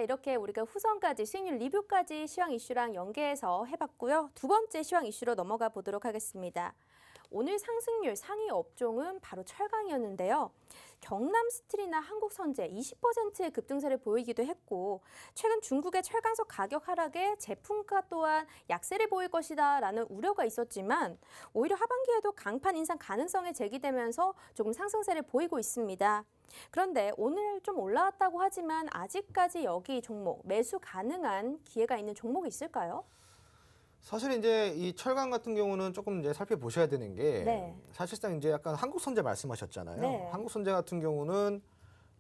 네, 이렇게 우리가 후성까지 수익률 리뷰까지 시황 이슈랑 연계해서 해봤고요. 두 번째 시황 이슈로 넘어가 보도록 하겠습니다. 오늘 상승률 상위 업종은 바로 철강이었는데요. 경남스틸이나 한국선제 20%의 급등세를 보이기도 했고 최근 중국의 철강석 가격 하락에 제품가 또한 약세를 보일 것이다라는 우려가 있었지만 오히려 하반기에도 강판 인상 가능성이 제기되면서 조금 상승세를 보이고 있습니다. 그런데 오늘 좀 올라왔다고 하지만 아직까지 여기 종목 매수 가능한 기회가 있는 종목이 있을까요? 사실 이제 이 철강 같은 경우는 조금 이제 살펴보셔야 되는 게 네. 사실상 이제 약간 한국선제 말씀하셨잖아요. 네. 한국선제 같은 경우는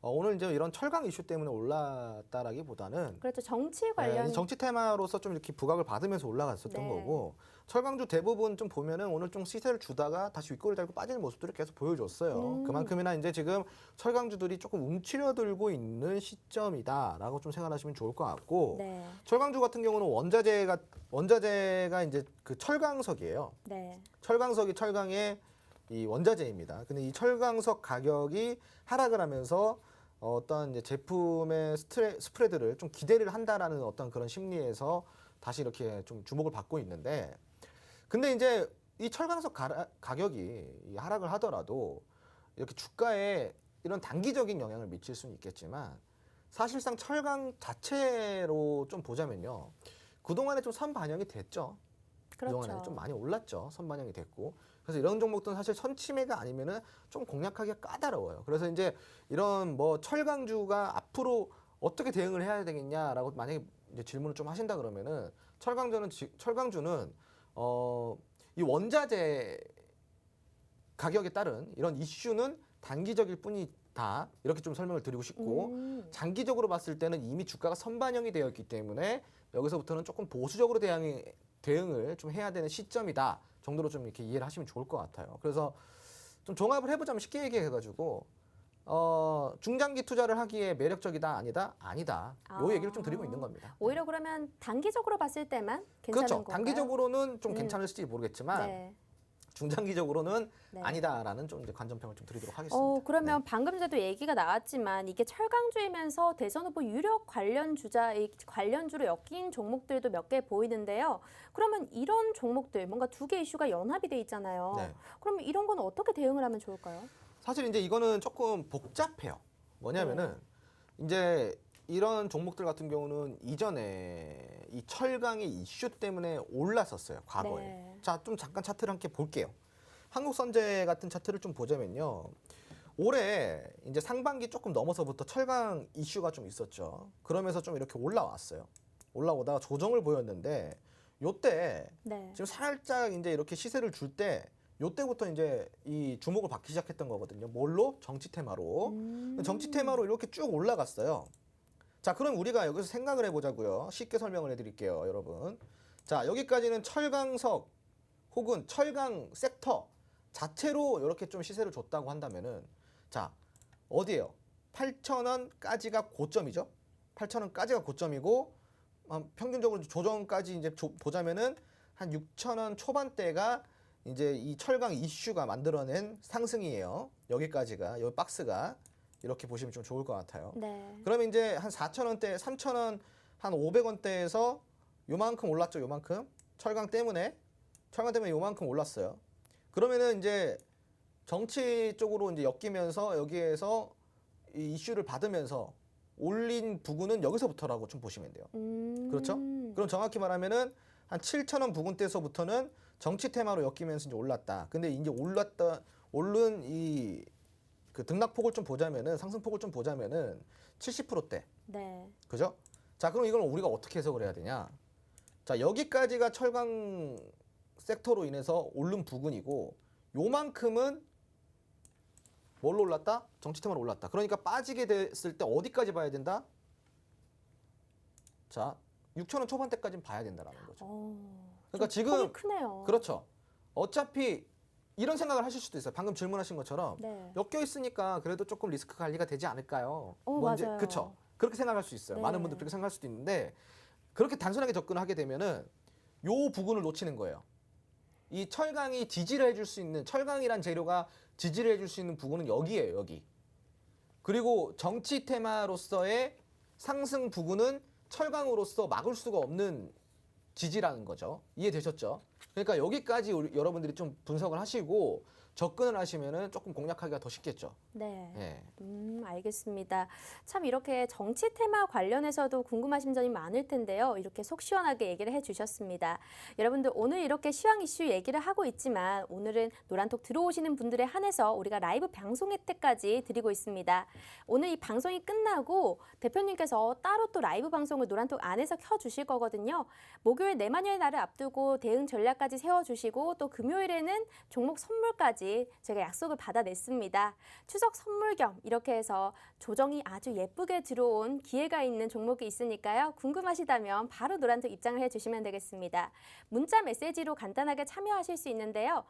오늘 이제 이런 철강 이슈 때문에 올랐다라기보다는 그렇죠. 정치 관련 이 정치 테마로서 좀 이렇게 부각을 받으면서 올라갔었던 네. 거고 철강주 대부분 좀 보면은 오늘 좀 시세를 주다가 다시 윗골을 달고 빠지는 모습들을 계속 보여줬어요. 그만큼이나 이제 지금 철강주들이 조금 움츠려들고 있는 시점이다라고 좀 생각하시면 좋을 것 같고 네. 철강주 같은 경우는 원자재가 이제 그 철강석이에요. 네. 철강석이 철강의 이 원자재입니다. 근데 이 철강석 가격이 하락을 하면서 어떤 이제 제품의 스프레드를 좀 기대를 한다라는 어떤 그런 심리에서 다시 이렇게 좀 주목을 받고 있는데, 근데 이제 이 철강석 가격이 이 하락을 하더라도 이렇게 주가에 이런 단기적인 영향을 미칠 수는 있겠지만 사실상 철강 자체로 좀 보자면요. 그동안에 좀 선반영이 됐죠. 그렇죠. 그동안에 좀 많이 올랐죠. 선반영이 됐고. 그래서 이런 종목들은 사실 선침해가 아니면은 좀 공략하기가 까다로워요. 그래서 이제 이런 뭐 철강주가 앞으로 어떻게 대응을 해야 되겠냐라고 만약에 이제 질문을 좀 하신다 그러면은 철강주는 이 원자재 가격에 따른 이런 이슈는 단기적일 뿐이다. 이렇게 좀 설명을 드리고 싶고 장기적으로 봤을 때는 이미 주가가 선반영이 되어 있기 때문에 여기서부터는 조금 보수적으로 대응을 좀 해야 되는 시점이다 정도로 좀 이렇게 이해를 하시면 좋을 것 같아요. 그래서 좀 종합을 해보자면 쉽게 얘기해가지고 중장기 투자를 하기에 매력적이다 아니다 아니다 요 얘기를 좀 드리고 있는 겁니다. 오히려 그러면 단기적으로 봤을 때만 괜찮은 그렇죠. 건가요? 단기적으로는 좀 괜찮을지 모르겠지만 네. 중장기적으로는 네. 아니다라는 좀 이제 관점평을 좀 드리도록 하겠습니다. 그러면 방금 전에도 얘기가 나왔지만 이게 철강주이면서 대선 후보 유력 관련주로 엮인 종목들도 몇 개 보이는데요. 그러면 이런 종목들 뭔가 두 개 이슈가 연합이 돼 있잖아요. 네. 그러면 이런 건 어떻게 대응을 하면 좋을까요? 사실 이제 이거는 조금 복잡해요. 뭐냐면은 이제 이런 종목들 같은 경우는 이전에 이 철강의 이슈 때문에 올랐었어요. 과거에. 네. 자, 좀 잠깐 차트를 함께 볼게요. 한국선제 같은 차트를 좀 보자면요. 올해 이제 상반기 조금 넘어서부터 철강 이슈가 좀 있었죠. 그러면서 좀 이렇게 올라왔어요. 올라오다가 조정을 보였는데 요때 네. 지금 살짝 이제 이렇게 시세를 줄 때 요때부터 이제 이 주목을 받기 시작했던 거거든요. 뭘로? 정치 테마로. 정치 테마로 이렇게 쭉 올라갔어요. 자, 그럼 우리가 여기서 생각을 해보자고요. 쉽게 설명을 해드릴게요, 여러분. 자, 여기까지는 철강석 혹은 철강 섹터 자체로 이렇게 좀 시세를 줬다고 한다면은 자, 어디예요? 8,000원까지가 고점이죠. 8,000원까지가 고점이고 평균적으로 조정까지 이제 보자면은 한 6,000원 초반대가 이제 이 철강 이슈가 만들어낸 상승이에요. 여기까지가 여기 박스가 이렇게 보시면 좀 좋을 것 같아요. 네. 그러면 이제 한 4,000원대, 3,000원, 한 500원대에서 요만큼 올랐죠. 요만큼. 철강 때문에 요만큼 올랐어요. 그러면은 이제 정치 쪽으로 이제 엮이면서 여기에서 이 이슈를 받으면서 올린 부근은 여기서부터라고 좀 보시면 돼요. 그렇죠? 그럼 정확히 말하면은 한 7,000원 부근대에서부터는 정치 테마로 엮이면서 이제 올랐다. 근데 이제 오른 이 그 등락폭을 좀 보자면은 상승폭을 좀 보자면은 70%대. 네. 그죠? 자, 그럼 이걸 우리가 어떻게 해석을 해야 되냐? 자, 여기까지가 철강 섹터로 인해서 오른 부근이고 요만큼은 뭘로 올랐다? 정치 테마로 올랐다. 그러니까 빠지게 됐을 때 어디까지 봐야 된다? 자, 6,000원 초반대까지는 봐야 된다라는 거죠. 그러니까 지금 폭이 크네요. 그렇죠. 어차피 이런 생각을 하실 수도 있어요. 방금 질문하신 것처럼 네. 엮여 있으니까 그래도 조금 리스크 관리가 되지 않을까요? 맞아요. 그렇죠. 그렇게 생각할 수 있어요. 네. 많은 분들 그렇게 생각할 수도 있는데 그렇게 단순하게 접근을 하게 되면은 요 부분을 놓치는 거예요. 이 철강이 지지를 해줄 수 있는 철강이란 재료가 지지를 해줄 수 있는 부분은 여기예요. 여기. 그리고 정치 테마로서의 상승 부근은 철강으로서 막을 수가 없는 지지라는 거죠. 이해되셨죠? 그러니까 여기까지 여러분들이 좀 분석을 하시고 접근을 하시면은 조금 공략하기가 더 쉽겠죠. 네. 예. 알겠습니다. 참 이렇게 정치 테마 관련해서도 궁금하신 점이 많을 텐데요. 이렇게 속 시원하게 얘기를 해주셨습니다. 여러분들 오늘 이렇게 시황 이슈 얘기를 하고 있지만 오늘은 노란톡 들어오시는 분들에 한해서 우리가 라이브 방송 혜택까지 드리고 있습니다. 오늘 이 방송이 끝나고 대표님께서 따로 또 라이브 방송을 노란톡 안에서 켜주실 거거든요. 목요일 내마녀의 날을 앞두고 대응 전략까지 세워주시고 또 금요일에는 종목 선물까지 제가 약속을 받아냈습니다. 추석 선물 겸 이렇게 해서 조정이 아주 예쁘게 들어온 기회가 있는 종목이 있으니까요. 궁금하시다면 바로 노란톡 입장을 해주시면 되겠습니다. 문자 메시지로 간단하게 참여하실 수 있는데요.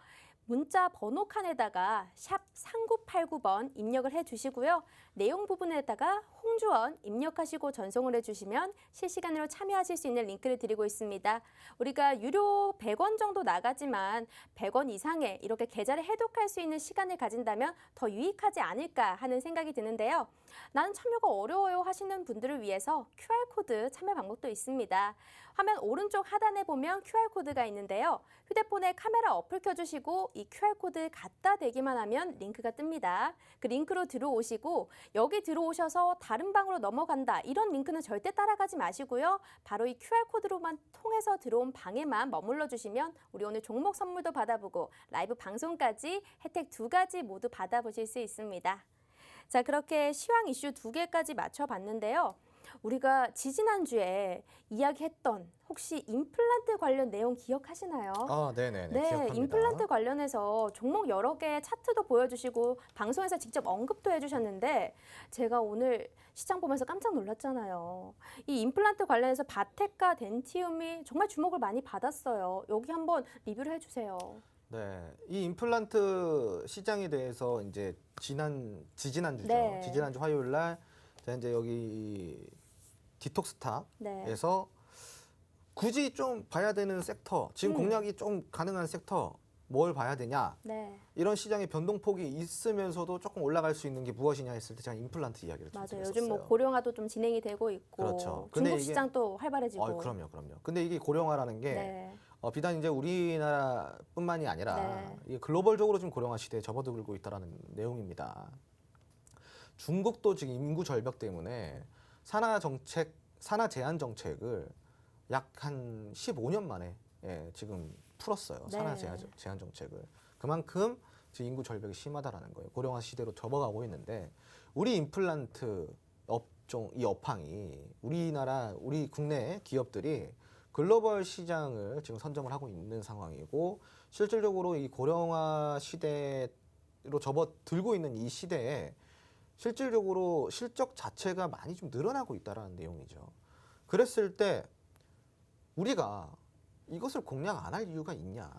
문자 번호 칸에다가 샵 3989번 입력을 해주시고요. 내용 부분에다가 홍주원 입력하시고 전송을 해주시면 실시간으로 참여하실 수 있는 링크를 드리고 있습니다. 우리가 유료 100원 정도 나가지만 100원 이상의 이렇게 계좌를 해독할 수 있는 시간을 가진다면 더 유익하지 않을까 하는 생각이 드는데요. 나는 참여가 어려워요 하시는 분들을 위해서 QR코드 참여 방법도 있습니다. 화면 오른쪽 하단에 보면 QR코드가 있는데요. 휴대폰에 카메라 어플 켜주시고 이 QR코드 갖다 대기만 하면 링크가 뜹니다. 그 링크로 들어오시고 여기 들어오셔서 다른 방으로 넘어간다 이런 링크는 절대 따라가지 마시고요. 바로 이 QR코드로만 통해서 들어온 방에만 머물러 주시면 우리 오늘 종목 선물도 받아보고 라이브 방송까지 혜택 2가지 모두 받아보실 수 있습니다. 자, 그렇게 시황 이슈 2개까지 맞춰봤는데요. 우리가 지지난주에 이야기했던 혹시 임플란트 관련 내용 기억하시나요? 네네네. 네, 기억합니다. 임플란트 관련해서 종목 여러 개 차트도 보여주시고 방송에서 직접 언급도 해주셨는데 제가 오늘 시장 보면서 깜짝 놀랐잖아요. 이 임플란트 관련해서 바테카 덴티움이 정말 주목을 많이 받았어요. 여기 한번 리뷰를 해주세요. 네, 이 임플란트 시장에 대해서 이제 지지난주죠. 네. 지지난주 화요일 날 제가 이제 여기 디톡스탑에서 네. 굳이 좀 봐야 되는 섹터, 지금 공략이 좀 가능한 섹터 뭘 봐야 되냐? 네. 이런 시장의 변동폭이 있으면서도 조금 올라갈 수 있는 게 무엇이냐 했을 때 제가 임플란트 이야기를 좀 맞아요. 드렸었어요. 요즘 뭐 고령화도 좀 진행이 되고 있고 그렇죠. 근데 중국 이게- 시장도 활발해지고. 그럼요. 근데 이게 고령화라는 게 네. 비단 이제 우리나라뿐만이 아니라 네. 이게 글로벌적으로 지금 고령화 시대에 접어들고 있다라는 내용입니다. 중국도 지금 인구 절벽 때문에 산화 제한 정책을 약 한 15년 만에 지금 풀었어요. 네. 산화 제한 정책을. 그만큼 지금 인구 절벽이 심하다라는 거예요. 고령화 시대로 접어가고 있는데 우리 임플란트 업종 이 업황이 우리 국내 기업들이 글로벌 시장을 지금 선점을 하고 있는 상황이고 실질적으로 이 고령화 시대로 접어들고 있는 이 시대에 실질적으로 실적 자체가 많이 좀 늘어나고 있다라는 내용이죠. 그랬을 때 우리가 이것을 공략 안 할 이유가 있냐?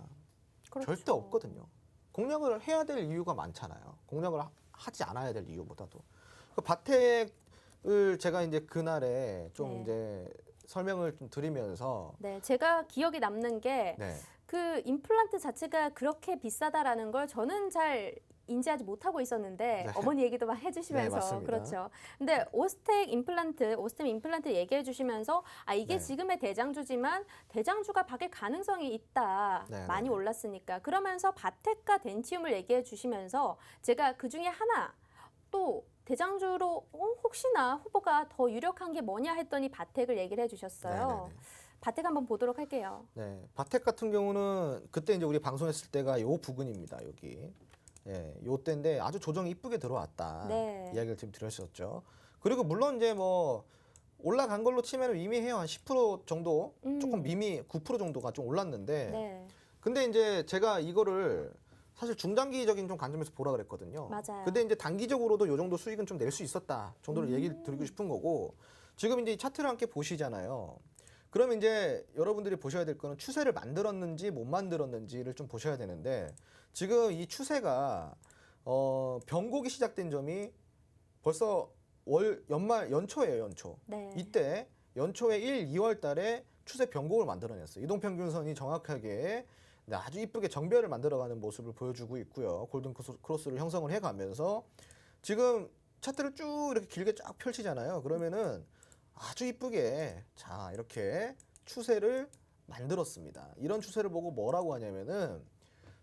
그렇죠. 절대 없거든요. 공략을 해야 될 이유가 많잖아요. 공략을 하지 않아야 될 이유보다도. 그 바텍을 제가 이제 그날에 좀 네. 이제 설명을 좀 드리면서 네, 제가 기억에 남는 게 네. 그 임플란트 자체가 그렇게 비싸다라는 걸 저는 잘 인지하지 못하고 있었는데 네. 어머니 얘기도 막 해주시면서 네, 맞습니다. 그렇죠. 근데 오스템 임플란트 얘기해 주시면서 이게 네. 지금의 대장주지만 대장주가 바뀔 가능성이 있다. 네, 많이 네. 올랐으니까. 그러면서 바텍과 덴티움을 얘기해 주시면서 제가 그 중에 하나 또 대장주로 혹시나 후보가 더 유력한 게 뭐냐 했더니 바텍을 얘기를 해주셨어요. 네네네. 바텍 한번 보도록 할게요. 네, 바텍 같은 경우는 그때 이제 우리 방송했을 때가 요 부근입니다. 여기. 요 때인데 아주 조정이 이쁘게 들어왔다. 네. 이야기를 지금 드렸었죠. 그리고 물론 이제 뭐 올라간 걸로 치면 미미해요. 한 10% 정도, 조금 9% 정도가 좀 올랐는데 네. 근데 이제 제가 이거를 사실 중장기적인 좀 관점에서 보라 그랬거든요. 맞아요. 근데 이제 단기적으로도 요 정도 수익은 좀 낼 수 있었다 정도로 얘기를 드리고 싶은 거고 지금 이제 이 차트를 함께 보시잖아요. 그러면 이제 여러분들이 보셔야 될 거는 추세를 만들었는지 못 만들었는지를 좀 보셔야 되는데 지금 이 추세가 변곡이 시작된 점이 벌써 연초예요, 연초. 네. 이때 연초에 1, 2월 달에 추세 변곡을 만들어냈어요. 이동평균선이 정확하게 아주 이쁘게 정배를 만들어가는 모습을 보여주고 있고요. 골든 크로스를 형성을 해가면서 지금 차트를 쭉 이렇게 길게 쫙 펼치잖아요. 그러면은 아주 이쁘게 자 이렇게 추세를 만들었습니다. 이런 추세를 보고 뭐라고 하냐면은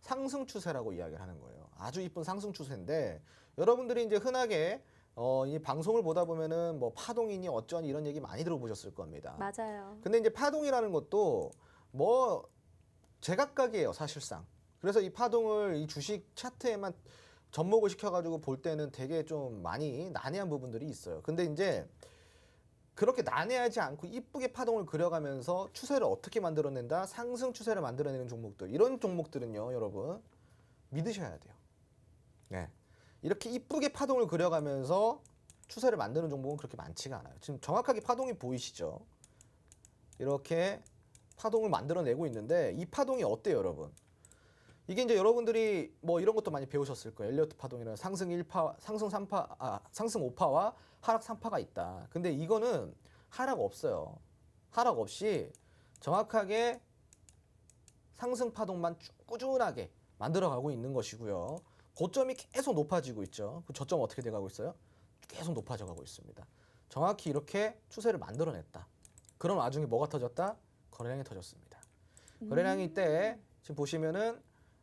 상승 추세라고 이야기를 하는 거예요. 아주 이쁜 상승 추세인데 여러분들이 이제 흔하게 이 방송을 보다 보면은 뭐 파동이니 어쩌니 이런 얘기 많이 들어보셨을 겁니다. 맞아요. 근데 이제 파동이라는 것도 뭐 제각각이에요, 사실상. 그래서 이 파동을 이 주식 차트에만 접목을 시켜가지고 볼 때는 되게 좀 많이 난해한 부분들이 있어요. 근데 이제 그렇게 난해하지 않고 이쁘게 파동을 그려가면서 추세를 어떻게 만들어낸다? 상승 추세를 만들어내는 종목들. 이런 종목들은요, 여러분 믿으셔야 돼요. 네. 이렇게 이쁘게 파동을 그려가면서 추세를 만드는 종목은 그렇게 많지가 않아요. 지금 정확하게 파동이 보이시죠? 이렇게 파동을 만들어내고 있는데 이 파동이 어때요, 여러분? 이게 이제 여러분들이 뭐 이런 것도 많이 배우셨을 거예요. 엘리어트 파동이라는 상승 1파, 상승 3파, 상승 5파와 하락 3파가 있다. 근데 이거는 하락 없어요. 하락 없이 정확하게 상승 파동만 꾸준하게 만들어가고 있는 것이고요. 고점이 계속 높아지고 있죠. 그 저점 어떻게 돼가고 있어요? 계속 높아져가고 있습니다. 정확히 이렇게 추세를 만들어냈다. 그런 와중에 뭐가 터졌다? 거래량이 터졌습니다. 거래량이 이때 지금 보시면은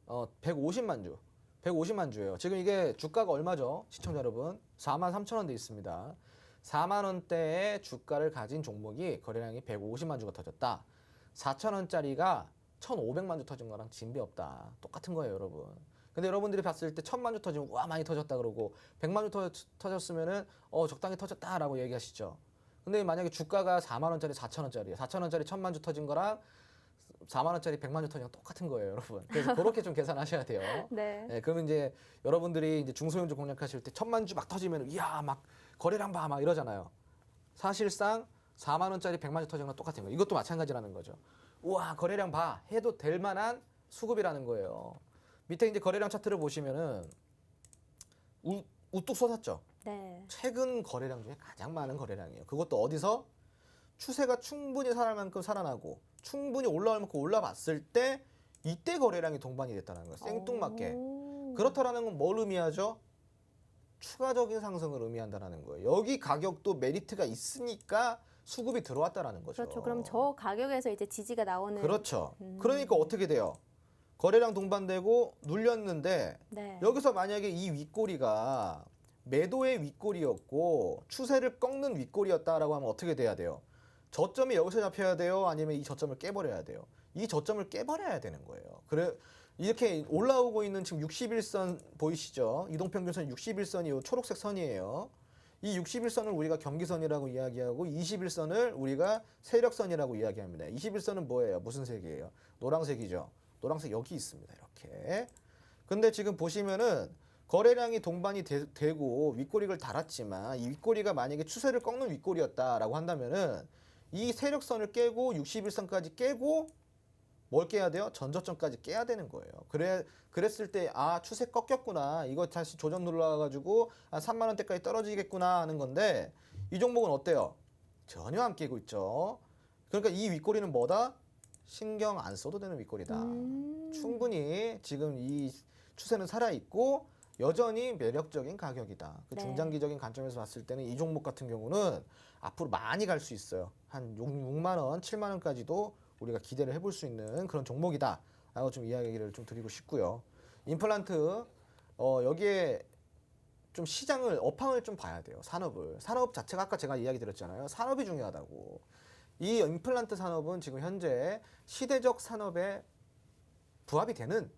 150만 주, 150만 주예요. 지금 이게 주가가 얼마죠? 시청자 여러분, 43,000원 돼 있습니다. 4만 원대의 주가를 가진 종목이 거래량이 150만 주가 터졌다. 4,000원짜리가 1,500만 주 터진 거랑 진배 없다. 똑같은 거예요, 여러분. 근데 여러분들이 봤을 때 1,000만 주 터지면 와 많이 터졌다 그러고 100만 주 터졌으면은 적당히 터졌다라고 얘기하시죠. 근데 만약에 주가가 4만 원짜리, 4,000원짜리예요. 4,000원짜리 1,000만 주 터진 거랑 4만 원짜리 100만 주 터지는 똑같은 거예요, 여러분. 그래서 그렇게 좀 계산하셔야 돼요. 네. 네, 그러면 이제 여러분들이 이제 중소형주 공략하실 때 1,000만 주 막 터지면 이야 막 거래량 봐 막 이러잖아요. 사실상 4만 원짜리 100만 주 터지는 건 똑같은 거예요. 이것도 마찬가지라는 거죠. 우와 거래량 봐 해도 될 만한 수급이라는 거예요. 밑에 이제 거래량 차트를 보시면은 우뚝 솟았죠. 네. 최근 거래량 중에 가장 많은 거래량이에요. 그것도 어디서? 추세가 충분히 살아날 만큼 살아나고 충분히 올라올 만큼 올라봤을 때 이때 거래량이 동반이 됐다는 거예요. 생뚱맞게. 오. 그렇다라는 건 뭘 의미하죠? 추가적인 상승을 의미한다는 거예요. 여기 가격도 메리트가 있으니까 수급이 들어왔다라는 거죠. 그렇죠. 그럼 저 가격에서 이제 지지가 나오는. 그렇죠. 그러니까 어떻게 돼요? 거래량 동반되고 눌렸는데 네. 여기서 만약에 이 윗꼬리가 매도의 윗꼬리였고 추세를 꺾는 윗꼬리였다라고 하면 어떻게 돼야 돼요? 저점이 여기서 잡혀야 돼요? 아니면 이 저점을 깨버려야 돼요? 이 저점을 깨버려야 되는 거예요. 그래 이렇게 올라오고 있는 지금 61선 보이시죠? 이동평균선 61선이 요 초록색 선이에요. 이 61선을 우리가 경기선이라고 이야기하고 21선을 우리가 세력선이라고 이야기합니다. 21선은 뭐예요? 무슨 색이에요? 노란색이죠. 노란색 여기 있습니다. 이렇게. 근데 지금 보시면은 거래량이 동반이 되고 윗꼬리를 달았지만 이 윗꼬리가 만약에 추세를 꺾는 윗꼬리였다라고 한다면은 이 세력선을 깨고 61선까지 깨고 뭘 깨야 돼요? 전저점까지 깨야 되는 거예요. 그랬을 때 아 추세 꺾였구나. 이거 다시 조정 눌러가지고 3만 원대까지 떨어지겠구나 하는 건데 이 종목은 어때요? 전혀 안 깨고 있죠. 그러니까 이 윗꼬리는 뭐다? 신경 안 써도 되는 윗꼬리다. 충분히 지금 이 추세는 살아있고 여전히 매력적인 가격이다. 그 네. 중장기적인 관점에서 봤을 때는 이 종목 같은 경우는 앞으로 많이 갈 수 있어요. 한 6만 원, 7만 원까지도 우리가 기대를 해볼 수 있는 그런 종목이다. 라고 좀 이야기를 좀 드리고 싶고요. 임플란트 여기에 좀 시장을 업황을 좀 봐야 돼요. 산업 자체가 아까 제가 이야기 드렸잖아요. 산업이 중요하다고. 이 임플란트 산업은 지금 현재 시대적 산업에 부합이 되는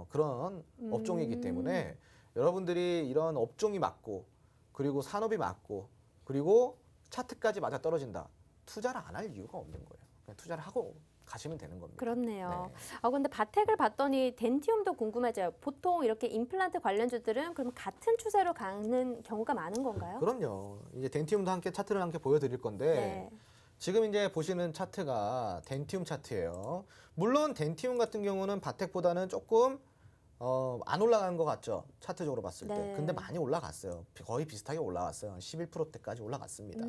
그런 업종이기 때문에 여러분들이 이런 업종이 맞고 그리고 산업이 맞고 그리고 차트까지 맞아 떨어진다. 투자를 안 할 이유가 없는 거예요. 그냥 투자를 하고 가시면 되는 겁니다. 그렇네요. 네. 근데 바텍을 봤더니 덴티움도 궁금해져요. 보통 이렇게 임플란트 관련주들은 그럼 같은 추세로 가는 경우가 많은 건가요? 그럼요. 이제 덴티움도 함께 차트를 함께 보여드릴 건데 네. 지금 이제 보시는 차트가 덴티움 차트예요. 물론 덴티움 같은 경우는 바텍보다는 조금 안 올라간 것 같죠. 차트적으로 봤을 때. 네. 근데 많이 올라갔어요. 거의 비슷하게 올라갔어요. 한 11%대까지 올라갔습니다.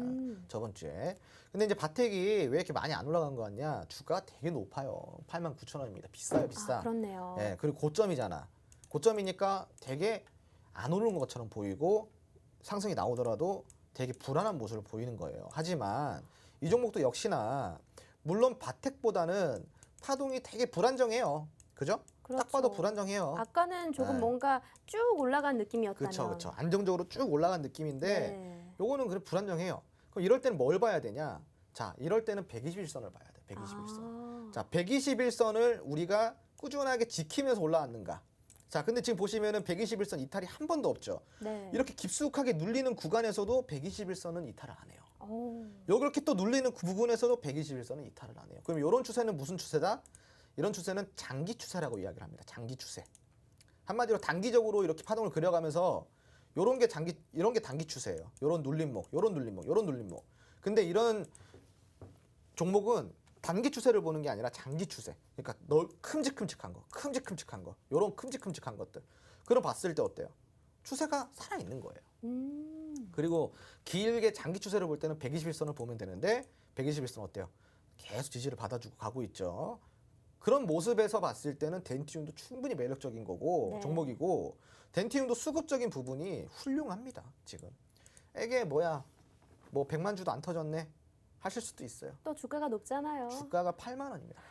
저번 주에. 근데 이제 바텍이 왜 이렇게 많이 안 올라간 거 같냐? 주가가 되게 높아요. 89,000원입니다. 비싸요, 비싸. 그렇네요. 예, 그리고 고점이잖아. 고점이니까 되게 안 오르는 것처럼 보이고 상승이 나오더라도 되게 불안한 모습을 보이는 거예요. 하지만 이 종목도 역시나 물론 바텍보다는 파동이 되게 불안정해요. 그죠? 그렇죠. 딱 봐도 불안정해요. 아까는 조금 네. 뭔가 쭉 올라간 느낌이었다면. 그렇죠, 그렇죠. 안정적으로 쭉 올라간 느낌인데 네. 요거는 그래 불안정해요. 그럼 이럴 때는 뭘 봐야 되냐? 자, 이럴 때는 121선을 봐야 돼. 121선. 아, 자, 121선을 우리가 꾸준하게 지키면서 올라왔는가? 자, 근데 지금 보시면은 121선 이탈이 한 번도 없죠. 네. 이렇게 깊숙하게 눌리는 구간에서도 121선은 이탈을 안 해요. 오, 이렇게 또 눌리는 부분에서도 121선은 이탈을 안 해요. 그럼 이런 추세는 무슨 추세다? 이런 추세는 장기 추세라고 이야기를 합니다. 장기 추세. 한마디로 단기적으로 이렇게 파동을 그려가면서 이런 게 단기 추세예요. 이런 눌림목, 이런 눌림목, 이런 눌림목. 근데 이런 종목은 단기 추세를 보는 게 아니라 장기 추세. 그러니까 큼직큼직한 거, 이런 큼직큼직한 것들. 그걸 봤을 때 어때요? 추세가 살아 있는 거예요. 그리고 길게 장기 추세를 볼 때는 121선을 보면 되는데 121선 어때요? 계속 지지를 받아주고 가고 있죠. 그런 모습에서 봤을 때는 덴티움도 충분히 매력적인 거고 네. 종목이고 덴티움도 수급적인 부분이 훌륭합니다. 지금 이게 뭐야 뭐 100만 주도 안 터졌네 하실 수도 있어요. 또 주가가 높잖아요. 주가가 8만 원입니다.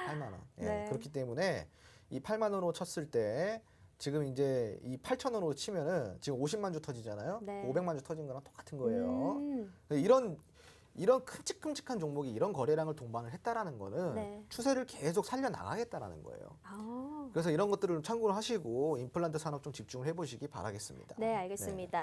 8만 원. 예, 네. 그렇기 때문에 이 8만 원으로 쳤을 때 지금 이제 이 8천 원으로 치면은 지금 50만 주 터지잖아요. 네. 500만 주 터진 거랑 똑같은 거예요. 음, 이런 큼직큼직한 종목이 이런 거래량을 동반을 했다라는 거는 네. 추세를 계속 살려 나가겠다라는 거예요. 아, 그래서 이런 것들을 참고를 하시고 임플란트 산업 좀 집중을 해보시기 바라겠습니다. 네, 알겠습니다.